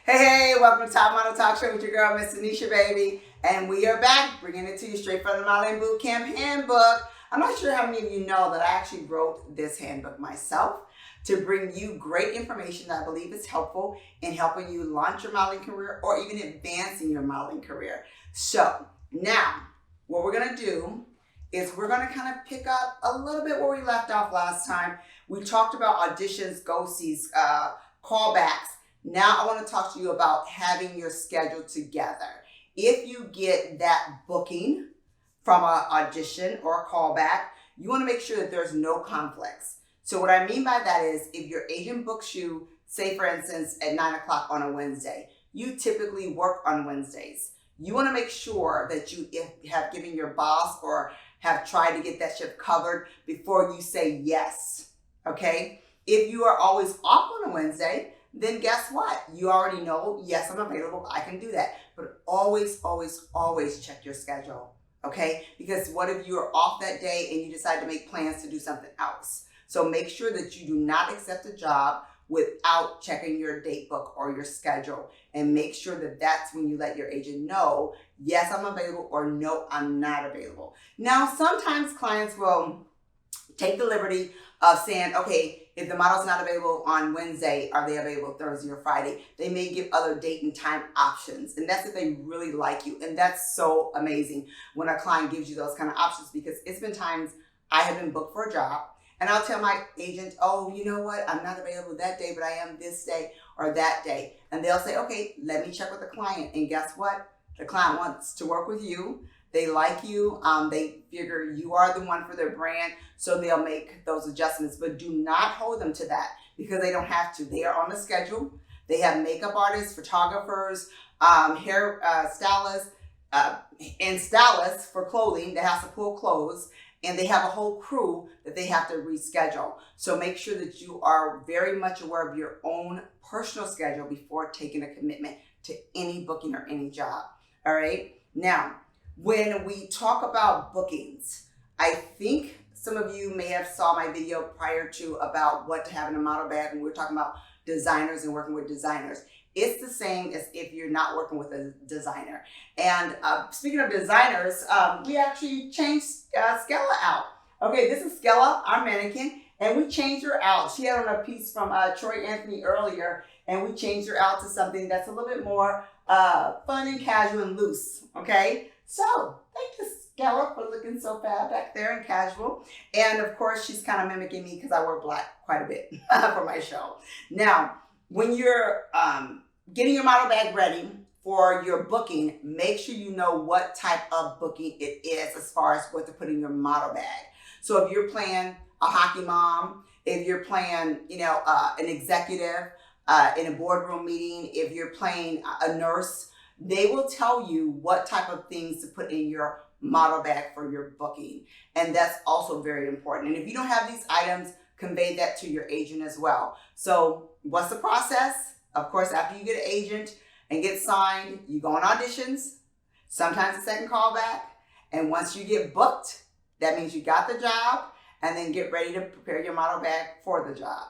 Hey, welcome to Top Model Talk Show with your girl, Miss Anisha, baby. And we are back, bringing it to you straight from the Modeling Bootcamp Handbook. I'm not sure how many of you know that I actually wrote this handbook myself to bring you great information that I believe is helpful in helping you launch your modeling career or even advancing your modeling career. So now, what we're going to do is we're going to kind of pick up a little bit where we left off last time. We talked about auditions, go-sees, callbacks. Now I want to talk to you about having your schedule together. If you get that booking from an audition or a callback, you want to make sure that there's no conflicts. So what I mean by that is if your agent books you, say for instance, at 9 o'clock on a Wednesday, you typically work on Wednesdays. You want to make sure that you have given your boss or have tried to get that shift covered before you say yes, okay? If you are always off on a Wednesday, then guess what? You already know, yes, I'm available, I can do that. But always, always, always check your schedule, okay? Because what if you're off that day and you decide to make plans to do something else? So make sure that you do not accept a job without checking your date book or your schedule, and make sure that that's when you let your agent know, yes, I'm available, or no, I'm not available. Now, sometimes clients will take the liberty of saying, okay, if the model's not available on Wednesday, are they available Thursday or Friday? They may give other date and time options. And that's if they really like you. And that's so amazing when a client gives you those kind of options, because it's been times I have been booked for a job and I'll tell my agent, oh, you know what? I'm not available that day, but I am this day or that day. And they'll say, okay, let me check with the client. And guess what? The client wants to work with you. They like you. They figure you are the one for their brand. So they'll make those adjustments, but do not hold them to that, because they don't have to. They are on the schedule. They have makeup artists, photographers, hair stylists, and stylists for clothing that has to pull clothes. And they have a whole crew that they have to reschedule. So make sure that you are very much aware of your own personal schedule before taking a commitment to any booking or any job. All right. Now, when we talk about bookings, I think some of you may have saw my video prior to about what to have in a model bag, and we were talking about designers and working with designers. It's the same as if you're not working with a designer. And speaking of designers, we actually changed Skella out. Okay, this is Skella, our mannequin, and we changed her out. She had on a piece from Troy Anthony earlier, and we changed her out to something that's a little bit more fun and casual and loose, okay? So, thank you, Skella, for looking so fab back there and casual. And of course, she's kind of mimicking me because I wear black quite a bit for my show. Now, when you're getting your model bag ready for your booking, make sure you know what type of booking it is as far as what to put in your model bag. So if you're playing a hockey mom, if you're playing, an executive in a boardroom meeting, if you're playing a nurse, they will tell you what type of things to put in your model bag for your booking. And that's also very important. And if you don't have these items, convey that to your agent as well. So what's the process? Of course, after you get an agent and get signed, you go on auditions, sometimes a second callback. And once you get booked, that means you got the job, and then get ready to prepare your model bag for the job.